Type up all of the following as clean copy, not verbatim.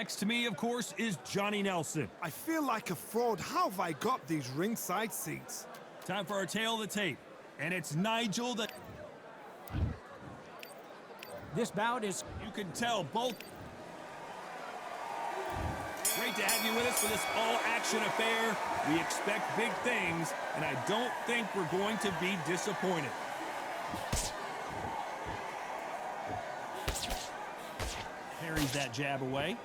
Next to me, of course, is Johnny Nelson. I feel like a fraud. How have I got these ringside seats? Time for our tail of the tape. And it's Nigel that... This bout is... You can tell both... Great to have you with us for this all-action affair. We expect big things, and I don't think we're going to be disappointed. Parries that jab away.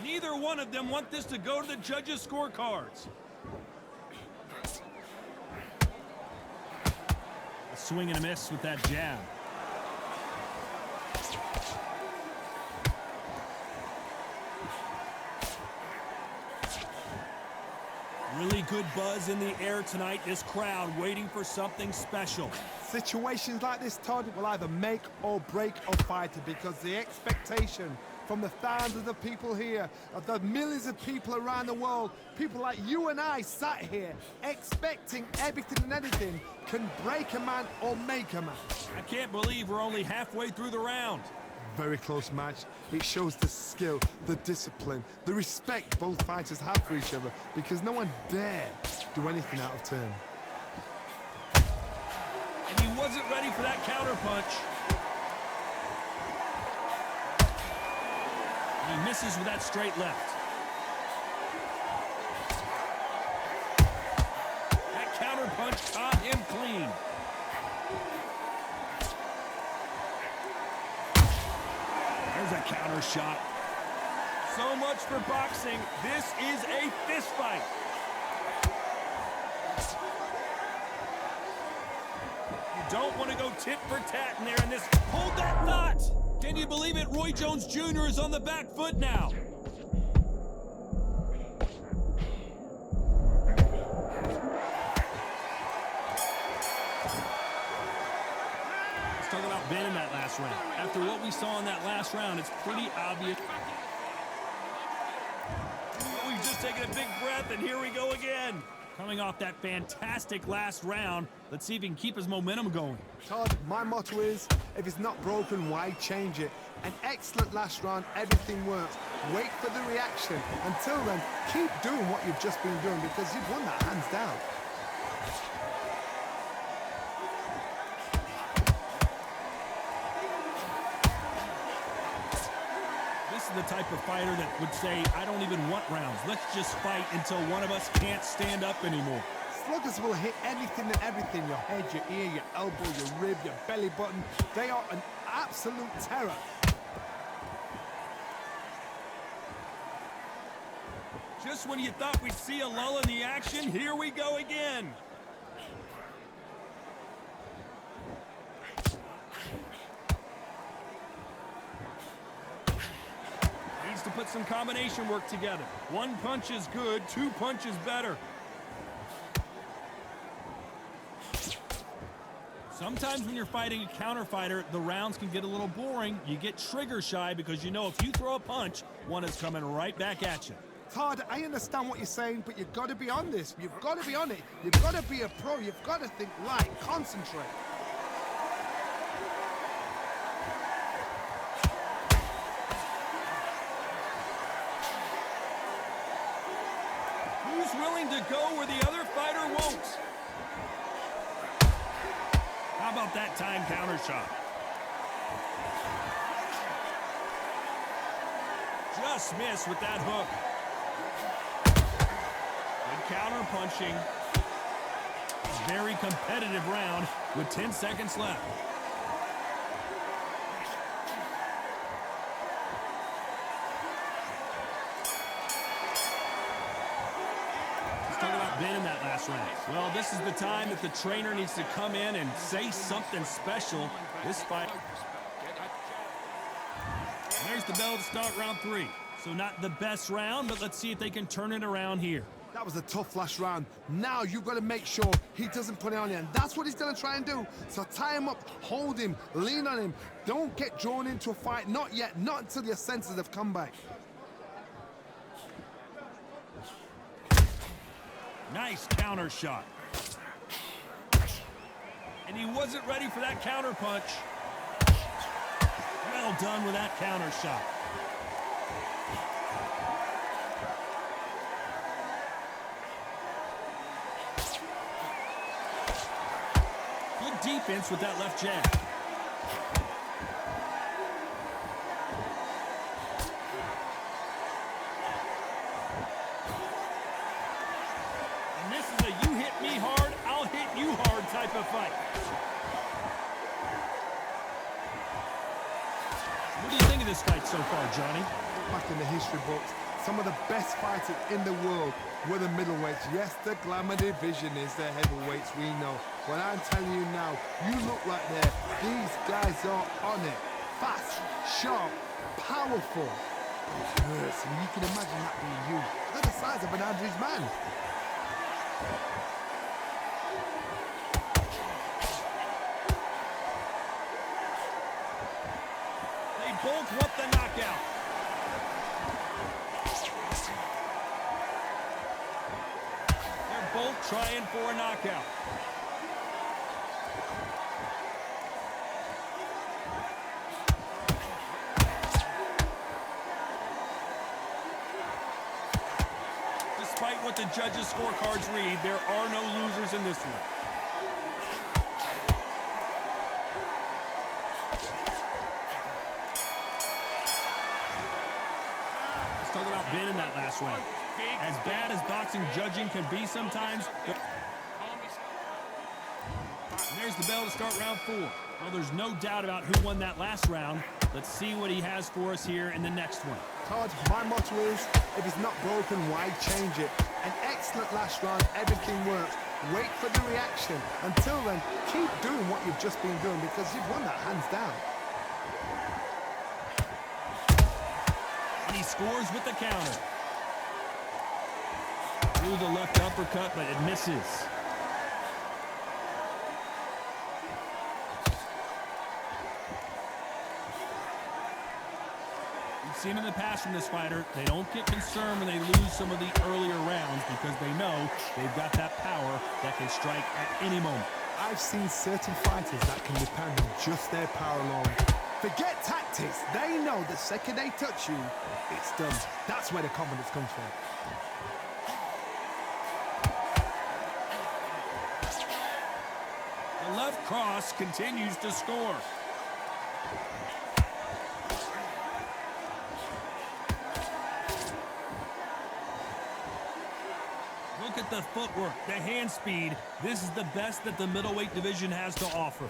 Neither one of them want this to go to the judges' scorecards. A swing and a miss with that jab. Really good buzz in the air tonight. This crowd waiting for something special. Situations like this, Todd, will either make or break a fighter because the expectation from the thousands of people here, of the millions of people around the world, people like you and I sat here expecting everything and anything, can break a man or make a man. I can't believe we're only halfway through the round. Very close match. It shows the skill, the discipline, the respect both fighters have for each other because no one dare do anything out of turn. And he wasn't ready for that counter punch. He misses with that straight left. That counter punch caught him clean. There's a counter shot. So much for boxing. This is a fist fight. You don't want to go tit for tat in there in this. Hold that thought. Can you believe it? Roy Jones Jr. is on the back foot now. Let's talk about Ben in that last round. After what we saw in that last round, it's pretty obvious. We've just taken a big breath, and here we go again. Coming off that fantastic last round, let's see if he can keep his momentum going. Todd, my motto is, if it's not broken, why change it? An excellent last round, everything works. Wait for the reaction. Until then, keep doing what you've just been doing because you've won that hands down. This is the type of fighter that would say, I don't even want rounds. Let's just fight until one of us can't stand up anymore. Sluggers will hit anything and everything. Your head, your ear, your elbow, your rib, your belly button. They are an absolute terror. Just when you thought we'd see a lull in the action, here we go again. Needs to put some combination work together. One punch is good, two punches better. Sometimes when you're fighting a counter fighter, the rounds can get a little boring. You get trigger shy because you know if you throw a punch, one is coming right back at you. Todd, I understand what you're saying, but you've got to be on this. You've got to be on it. You've got to be a pro. You've got to think right. Concentrate. Who's willing to go where the other fighter won't? How about that time counter shot? Just missed with that hook. Good counter punching. Very competitive round with 10 seconds left. Been in that last round. Well, this is the time that the trainer needs to come in and say something special. This fight. There's the bell to start round 3. So not the best round, but let's see if they can turn it around here. That was a tough last round. Now you've got to make sure he doesn't put it on you. And that's what he's going to try and do. So tie him up, hold him, lean on him. Don't get drawn into a fight. Not yet. Not until your senses have come back. Nice counter shot. He wasn't ready for that counter punch. Well done with that counter shot. Good defense with that left jab. And this is a you hit me hard, I'll hit you hard type of fight. What do you think of this fight so far, Johnny? Back in the history books, some of the best fighters in the world were the middleweights. Yes, the glamour division is the heavyweights, we know. But I'm telling you now, you look right there. These guys are on it. Fast, sharp, powerful. It hurts, and you can imagine that being you. They're the size of an average man. They both want the knockout. They're both trying for a knockout. Despite what the judges' scorecards read, there are no losers in this one. Let's talk about Ben in that last round. As bad as boxing judging can be sometimes, there's the bell to start round 4. Well, there's no doubt about who won that last round. Let's see what he has for us here in the next one. Todd, my motto is, if it's not broken, why change it? An excellent last round, everything works. Wait for the reaction. Until then, keep doing what you've just been doing because you've won that hands down. And he scores with the counter. Through the left uppercut, but it misses. We've seen in the past from this fighter, they don't get concerned when they lose some of the earlier rounds because they know they've got that power that can strike at any moment. I've seen certain fighters that can depend on just their power alone. Forget tactics. They know the second they touch you, it's done. That's where the confidence comes from. The left cross continues to score. Look at the footwork, the hand speed. This is the best that the middleweight division has to offer.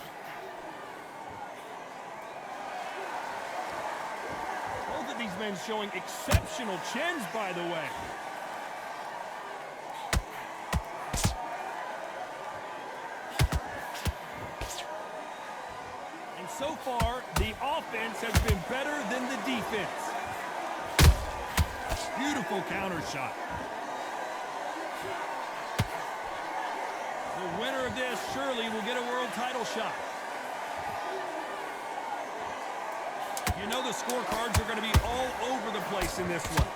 Both of these men showing exceptional chins, by the way. And so far, the offense has been better than the defense. Beautiful counter shot. The winner of this surely will get a world title shot. You know the scorecards are going to be all over the place in this one.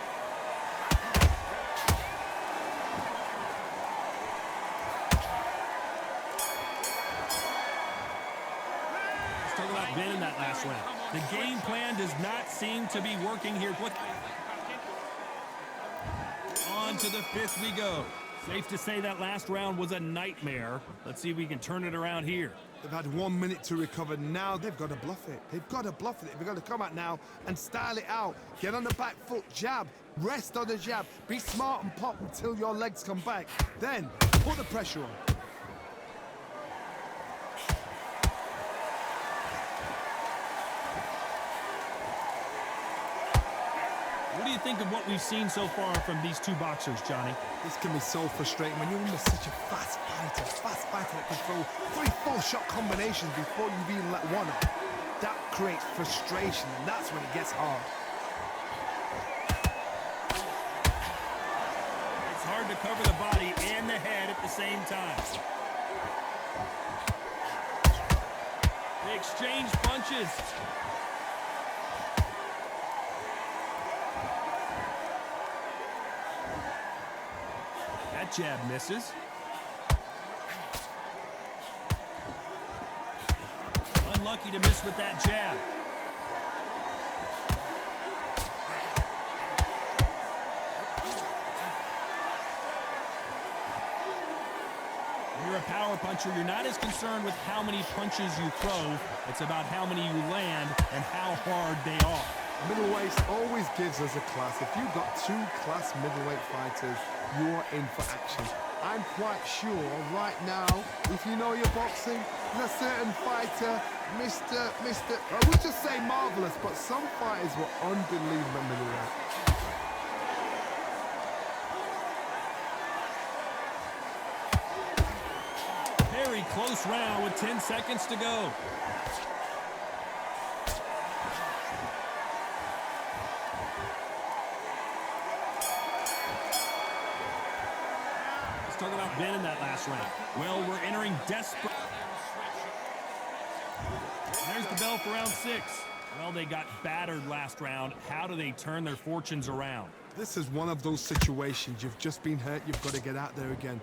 Let's talk about Ben in that last round. The game plan does not seem to be working here. On to the 5th we go. Safe to say that last round was a nightmare. Let's see if we can turn it around here. They've had 1 minute to recover. Now they've got to bluff it. They've got to bluff it. They've got to come out now and style it out. Get on the back foot, jab, rest on the jab. Be smart and pop until your legs come back. Then put the pressure on. What do you think of what we've seen so far from these two boxers, Johnny? This can be so frustrating when you're under such a fast fighter that can throw 3-4 shot combinations before you've even let one off. That creates frustration, and that's when it gets hard. It's hard to cover the body and the head at the same time. They exchange punches. That jab misses. unlucky to miss with that jab. When you're a power puncher, you're not as concerned with how many punches you throw. It's about how many you land and how hard they are. Middleweight always gives us a class. If you've got two class middleweight fighters, you're in for action. I'm quite sure right now, if you know your boxing, there's a certain fighter, I would just say marvelous, but some fighters were unbelievable at middleweight. Very close round with 10 seconds to go. Let's talk about Ben in that last round. Well, we're entering desperate. There's the bell for round 6. Well, they got battered last round. How do they turn their fortunes around? This is one of those situations. You've just been hurt. You've got to get out there again.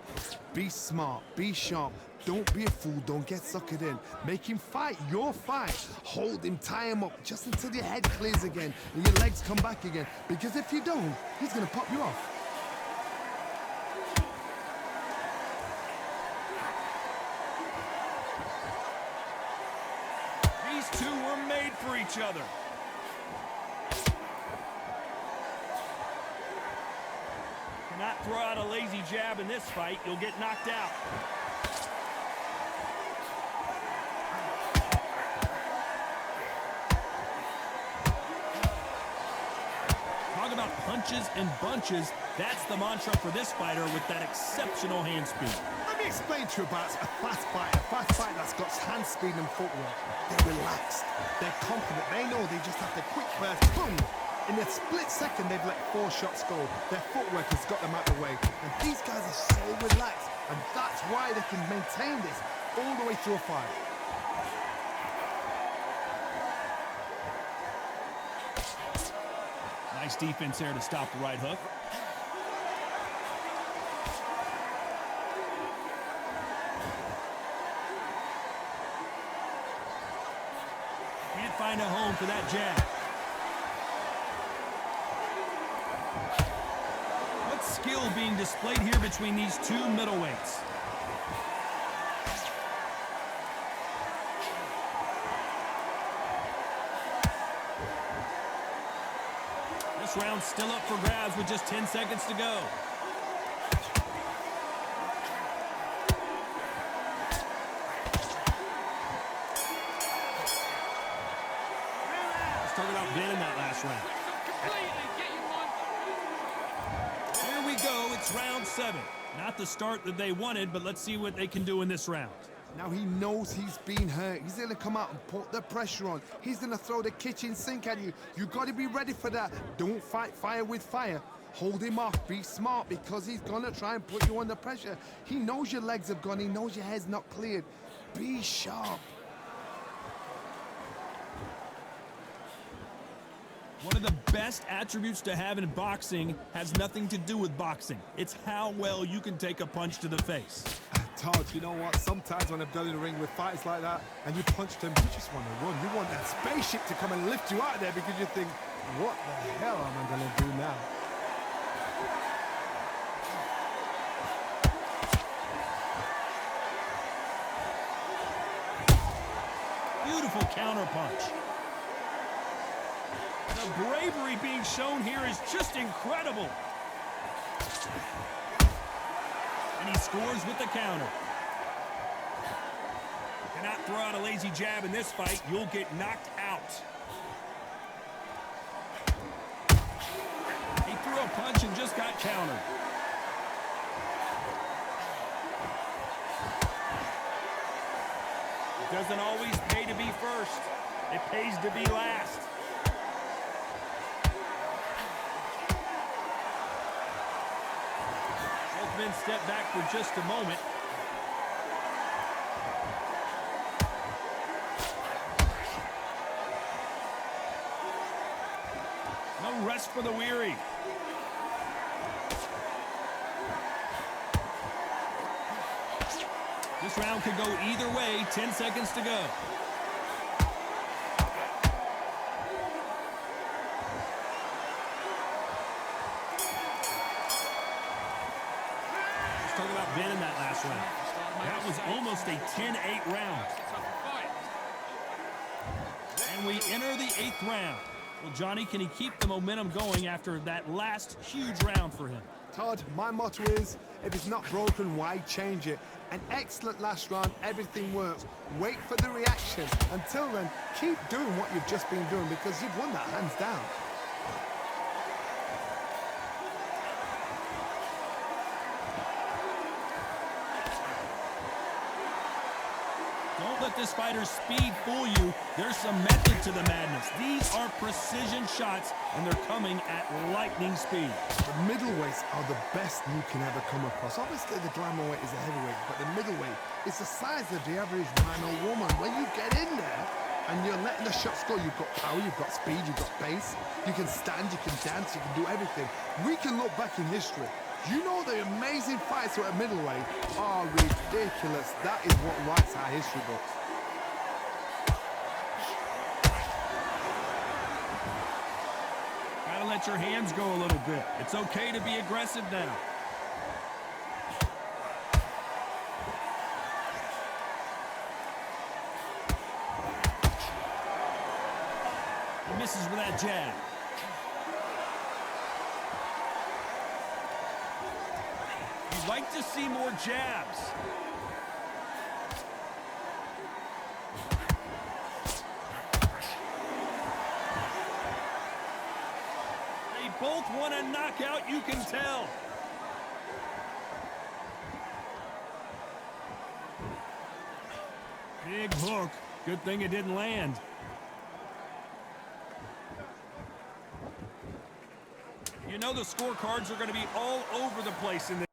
Be smart. Be sharp. Don't be a fool. Don't get suckered in. Make him fight your fight. Hold him. Tie him up just until your head clears again and your legs come back again. Because if you don't, he's going to pop you off. These two were made for each other. Cannot throw out a lazy jab in this fight. You'll get knocked out. Talk about punches and bunches. That's the mantra for this fighter with that exceptional hand speed. Let me explain to you about a fast fighter that's got hand speed and footwork. They're relaxed. They're confident. They know they just have to quick burst. Boom! In a split second, they've let 4 shots go. Their footwork has got them out of the way. And these guys are so relaxed. And that's why they can maintain this all the way through a fight. Nice defense there to stop the right hook. Can't find a home for that jab. What skill being displayed here between these two middleweights. This round's still up for grabs with just 10 seconds to go. Let's talk about Ben in that last round. Here we go, it's round 7. Not the start that they wanted, but let's see what they can do in this round. Now he knows he's been hurt. He's going to come out and put the pressure on. He's going to throw the kitchen sink at you. You've got to be ready for that. Don't fight fire with fire. Hold him off. Be smart because he's going to try and put you under pressure. He knows your legs have gone. He knows your head's not cleared. Be sharp. One of the best attributes to have in boxing has nothing to do with boxing. It's how well you can take a punch to the face. Todd, you know what? Sometimes when I've done in the ring with fighters like that and you punch them, you just want to run. You want that spaceship to come and lift you out of there because you think, what the hell am I going to do now? Beautiful counter punch. The bravery being shown here is just incredible. And he scores with the counter. Cannot throw out a lazy jab in this fight. You'll get knocked out. He threw a punch and just got countered. It doesn't always pay to be first. It pays to be last. Men step back for just a moment. No rest for the weary. This round could go either way. 10 seconds to go. been in that last round. That was almost a 10-8 round. And we enter the 8th round. Well, Johnny, can he keep the momentum going after that last huge round for him? Todd, my motto is, if it's not broken, why change it? An excellent last round, everything works. Wait for the reaction. Until then, keep doing what you've just been doing because you've won that hands down. Don't let this fighter's speed fool you. There's some method to the madness. These are precision shots, and they're coming at lightning speed. The middleweights are the best you can ever come across. Obviously, the glamour weight is a heavyweight, but the middleweight is the size of the average man or woman. When you get in there and you're letting the shots go, you've got power, you've got speed, you've got pace. You can stand, you can dance, you can do everything. We can look back in history. You know the amazing fights at middleweight are ridiculous. That is what writes our history books. Gotta let your hands go a little bit. It's okay to be aggressive now. He misses with that jab. You'd like to see more jabs. They both want a knockout, you can tell. Big hook. Good thing it didn't land. You know the scorecards are going to be all over the place in this.